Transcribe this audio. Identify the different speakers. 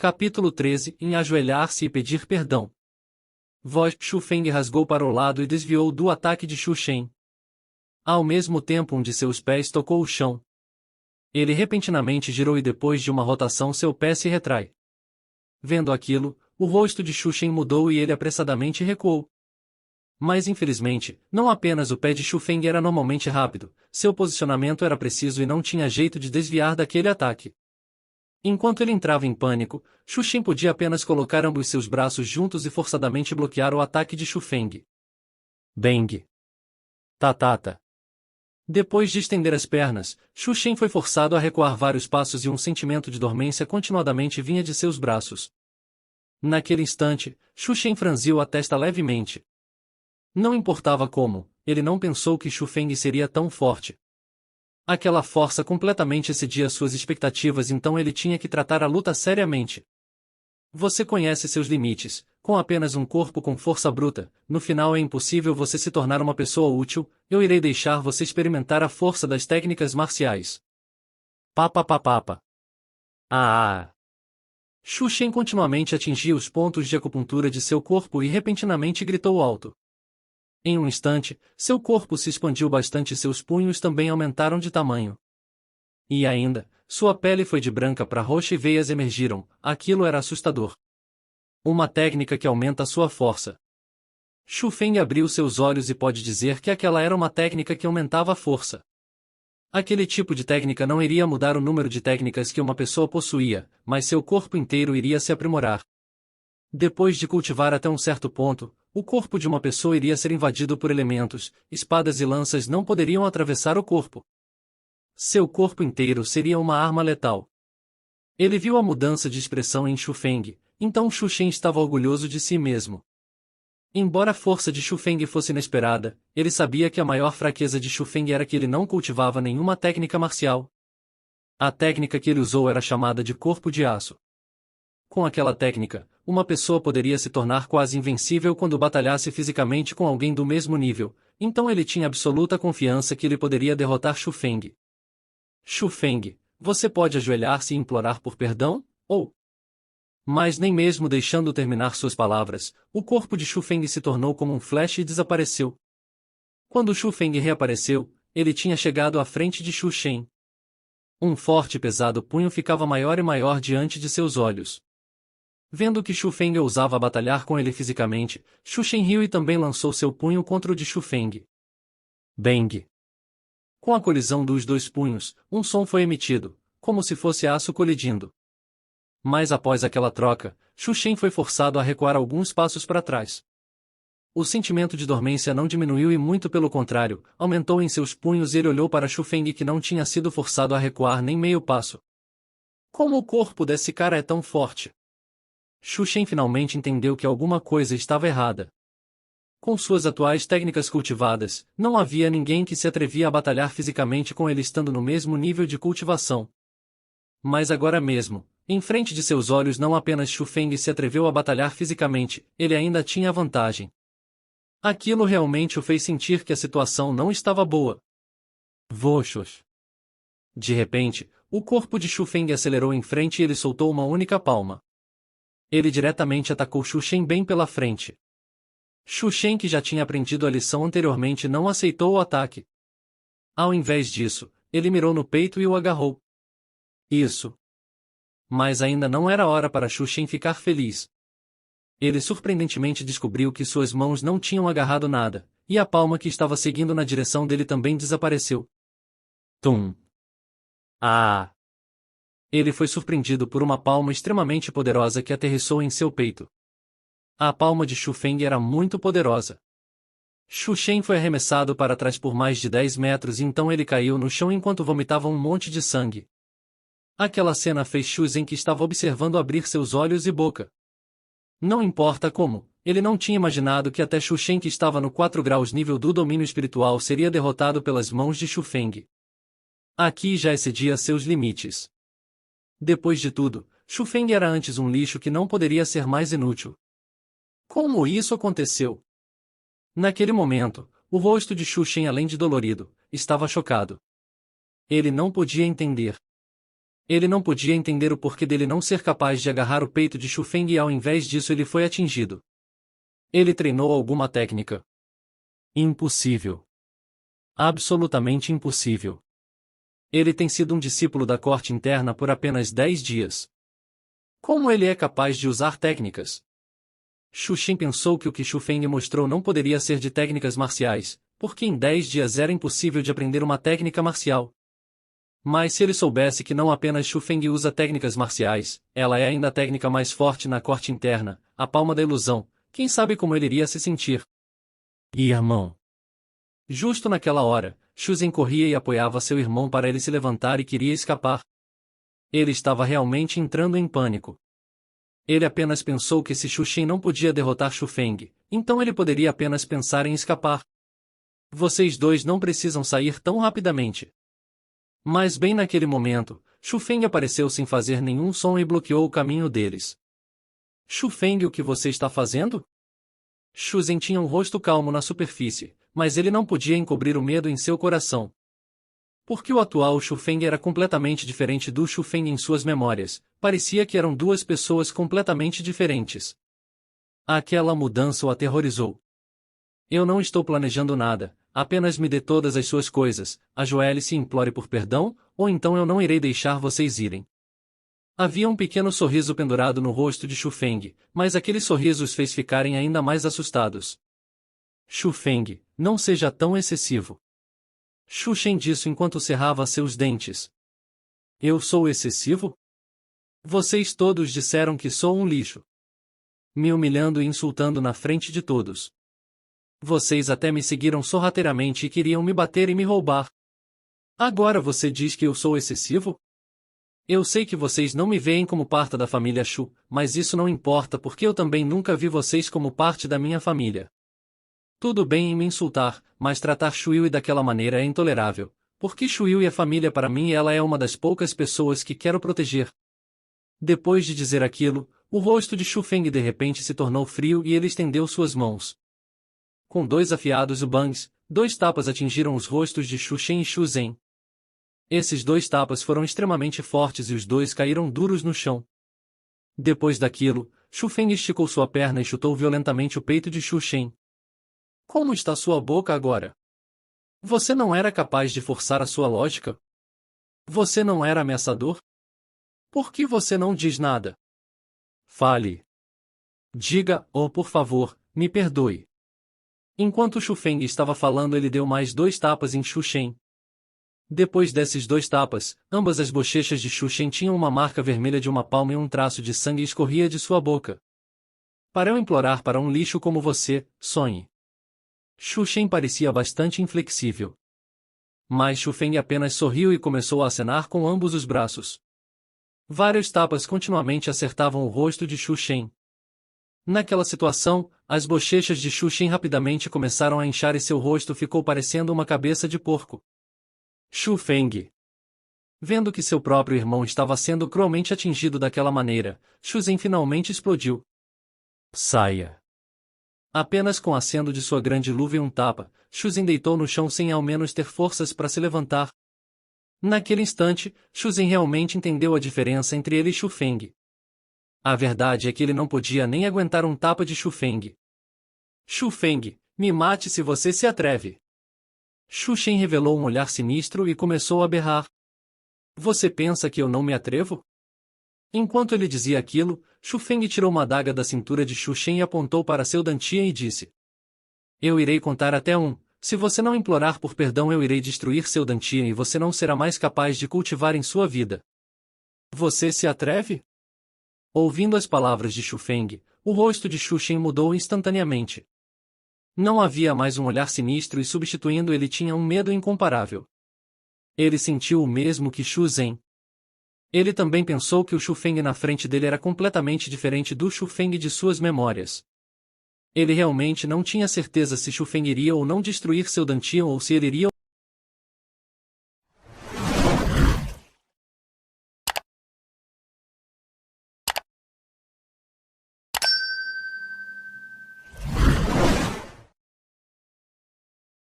Speaker 1: Capítulo 13. Em ajoelhar-se e pedir perdão. Voz. Shu Feng rasgou para o lado e desviou do ataque de Shu Shen. Ao mesmo tempo um de seus pés tocou o chão. Ele repentinamente girou e depois de uma rotação seu pé se retrai. Vendo aquilo, o rosto de Shu Shen mudou e ele apressadamente recuou. Mas infelizmente, não apenas o pé de Shu Feng era normalmente rápido, seu posicionamento era preciso e não tinha jeito de desviar daquele ataque. Enquanto ele entrava em pânico, Shu Shen podia apenas colocar ambos seus braços juntos e forçadamente bloquear o ataque de Shu Feng. Bang! Tatata! Depois de estender as pernas, Shu Shen foi forçado a recuar vários passos e um sentimento de dormência continuadamente vinha de seus braços. Naquele instante, Shu Shen franziu a testa levemente. Não importava como, ele não pensou que Shu Feng seria tão forte. Aquela força completamente excedia suas expectativas, então ele tinha que tratar a luta seriamente. Você conhece seus limites, com apenas um corpo com força bruta, no final é impossível você se tornar uma pessoa útil, eu irei deixar você experimentar a força das técnicas marciais. Papa papa. Ah! Shu Shen continuamente atingia os pontos de acupuntura de seu corpo e repentinamente gritou alto. Em um instante, seu corpo se expandiu bastante e seus punhos também aumentaram de tamanho. E ainda, sua pele foi de branca para roxa e veias emergiram, aquilo era assustador. Uma técnica que aumenta sua força. Shu Feng abriu seus olhos e pode dizer que aquela era uma técnica que aumentava a força. Aquele tipo de técnica não iria mudar o número de técnicas que uma pessoa possuía, mas seu corpo inteiro iria se aprimorar. Depois de cultivar até um certo ponto, o corpo de uma pessoa iria ser invadido por elementos, espadas e lanças não poderiam atravessar o corpo. Seu corpo inteiro seria uma arma letal. Ele viu a mudança de expressão em Shu Feng, então Shu Shen estava orgulhoso de si mesmo. Embora a força de Shu Feng fosse inesperada, ele sabia que a maior fraqueza de Shu Feng era que ele não cultivava nenhuma técnica marcial. A técnica que ele usou era chamada de corpo de aço. Com aquela técnica, uma pessoa poderia se tornar quase invencível quando batalhasse fisicamente com alguém do mesmo nível, então ele tinha absoluta confiança que ele poderia derrotar Shu Feng. Shu Feng, você pode ajoelhar-se e implorar por perdão, ou... Mas nem mesmo deixando terminar suas palavras, o corpo de Shu Feng se tornou como um flash e desapareceu. Quando Shu Feng reapareceu, ele tinha chegado à frente de Shu Shen. Um forte e pesado punho ficava maior e maior diante de seus olhos. Vendo que Shu Feng ousava batalhar com ele fisicamente, Shu Shen riu e também lançou seu punho contra o de Shu Feng. Bang! Com a colisão dos dois punhos, um som foi emitido, como se fosse aço colidindo. Mas após aquela troca, Shu Shen foi forçado a recuar alguns passos para trás. O sentimento de dormência não diminuiu e muito pelo contrário, aumentou em seus punhos e ele olhou para Shu Feng que não tinha sido forçado a recuar nem meio passo. Como o corpo desse cara é tão forte? Shu Shen finalmente entendeu que alguma coisa estava errada. Com suas atuais técnicas cultivadas, não havia ninguém que se atrevia a batalhar fisicamente com ele estando no mesmo nível de cultivação. Mas agora mesmo, em frente de seus olhos não apenas Shu Feng se atreveu a batalhar fisicamente, ele ainda tinha a vantagem. Aquilo realmente o fez sentir que a situação não estava boa. Voxos. De repente, o corpo de Shu Feng acelerou em frente e ele soltou uma única palma. Ele diretamente atacou Shu Shen bem pela frente. Shu Shen, que já tinha aprendido a lição anteriormente, não aceitou o ataque. Ao invés disso, ele mirou no peito e o agarrou. Isso. Mas ainda não era hora para Shu Shen ficar feliz. Ele surpreendentemente descobriu que suas mãos não tinham agarrado nada, e a palma que estava seguindo na direção dele também desapareceu. Tum! Ah! Ele foi surpreendido por uma palma extremamente poderosa que aterrissou em seu peito. A palma de Shu Feng era muito poderosa. Shu Shen foi arremessado para trás por mais de 10 metros e então ele caiu no chão enquanto vomitava um monte de sangue. Aquela cena fez Shu Shen, que estava observando, abrir seus olhos e boca. Não importa como, ele não tinha imaginado que até Shu Shen, que estava no 4 graus nível do domínio espiritual, seria derrotado pelas mãos de Shu Feng. Aqui já excedia seus limites. Depois de tudo, Shu Feng era antes um lixo que não poderia ser mais inútil. Como isso aconteceu? Naquele momento, o rosto de Shu Shen, além de dolorido, estava chocado. Ele não podia entender. Ele não podia entender o porquê dele não ser capaz de agarrar o peito de Shu Feng e ao invés disso ele foi atingido. Ele treinou alguma técnica? Impossível. Absolutamente impossível. Ele tem sido um discípulo da corte interna por apenas 10 dias. Como ele é capaz de usar técnicas? Shu Xin pensou que o que Shu Feng mostrou não poderia ser de técnicas marciais, porque em 10 dias era impossível de aprender uma técnica marcial. Mas se ele soubesse que não apenas Shu Feng usa técnicas marciais, ela é ainda a técnica mais forte na corte interna, a palma da ilusão, quem sabe como ele iria se sentir? Irmão. Justo naquela hora, Shu Zhen corria e apoiava seu irmão para ele se levantar e queria escapar. Ele estava realmente entrando em pânico. Ele apenas pensou que se Shu Xin não podia derrotar Shu Feng, então ele poderia apenas pensar em escapar. Vocês dois não precisam sair tão rapidamente. Mas bem naquele momento, Shu Feng apareceu sem fazer nenhum som e bloqueou o caminho deles. Shu Feng, o que você está fazendo? Shu Zhen tinha um rosto calmo na superfície, mas ele não podia encobrir o medo em seu coração. Porque o atual Shu Feng era completamente diferente do Shu Feng em suas memórias, parecia que eram duas pessoas completamente diferentes. Aquela mudança o aterrorizou. Eu não estou planejando nada, apenas me dê todas as suas coisas, ajoelhe-se e implore por perdão, ou então eu não irei deixar vocês irem. Havia um pequeno sorriso pendurado no rosto de Shu Feng, mas aquele sorriso os fez ficarem ainda mais assustados. Shu Feng, não seja tão excessivo. Shu Shen disse enquanto cerrava seus dentes. Eu sou excessivo? Vocês todos disseram que sou um lixo. Me humilhando e insultando na frente de todos. Vocês até me seguiram sorrateiramente e queriam me bater e me roubar. Agora você diz que eu sou excessivo? Eu sei que vocês não me veem como parte da família Shu, mas isso não importa porque eu também nunca vi vocês como parte da minha família. Tudo bem em me insultar, mas tratar Shu Yui daquela maneira é intolerável, porque Shu Yui é família para mim e ela é uma das poucas pessoas que quero proteger. Depois de dizer aquilo, o rosto de Shu Feng de repente se tornou frio e ele estendeu suas mãos. Com dois afiados ubangs, dois tapas atingiram os rostos de Shu Shen e Shu Zhen. Esses dois tapas foram extremamente fortes e os dois caíram duros no chão. Depois daquilo, Shu Feng esticou sua perna e chutou violentamente o peito de Shu Shen. Como está sua boca agora? Você não era capaz de forçar a sua lógica? Você não era ameaçador? Por que você não diz nada? Fale. Diga, oh por favor, me perdoe. Enquanto Shu Feng estava falando ele deu mais dois tapas em Shu Shen. Depois desses dois tapas, ambas as bochechas de Shu Shen tinham uma marca vermelha de uma palma e um traço de sangue escorria de sua boca. Para eu implorar para um lixo como você, sonhe. Shu Shen parecia bastante inflexível. Mas Shu Feng apenas sorriu e começou a acenar com ambos os braços. Vários tapas continuamente acertavam o rosto de Shu Shen. Naquela situação, as bochechas de Shu Shen rapidamente começaram a inchar e seu rosto ficou parecendo uma cabeça de porco. Shu Feng. Vendo que seu próprio irmão estava sendo cruelmente atingido daquela maneira, Shu Zhen finalmente explodiu. Saia. Apenas com o aceno de sua grande luva e um tapa, Shu Zhen deitou no chão sem ao menos ter forças para se levantar. Naquele instante, Shu Zhen realmente entendeu a diferença entre ele e Shu Feng. A verdade é que ele não podia nem aguentar um tapa de Shu Feng. Shu Feng, me mate se você se atreve. Shu Shen revelou um olhar sinistro e começou a berrar. Você pensa que eu não me atrevo? Enquanto ele dizia aquilo, Shu Feng tirou uma adaga da cintura de Shu Shen e apontou para seu Dantian e disse. Eu irei contar até 1. Se você não implorar por perdão eu irei destruir seu Dantian e você não será mais capaz de cultivar em sua vida. Você se atreve? Ouvindo as palavras de Shu Feng, o rosto de Shu Shen mudou instantaneamente. Não havia mais um olhar sinistro e substituindo ele tinha um medo incomparável. Ele sentiu o mesmo que Shu Zhen. Ele também pensou que o Shu Feng na frente dele era completamente diferente do Shu Feng de suas memórias. Ele realmente não tinha certeza se Shu Feng iria ou não destruir seu Dantian ou se ele iria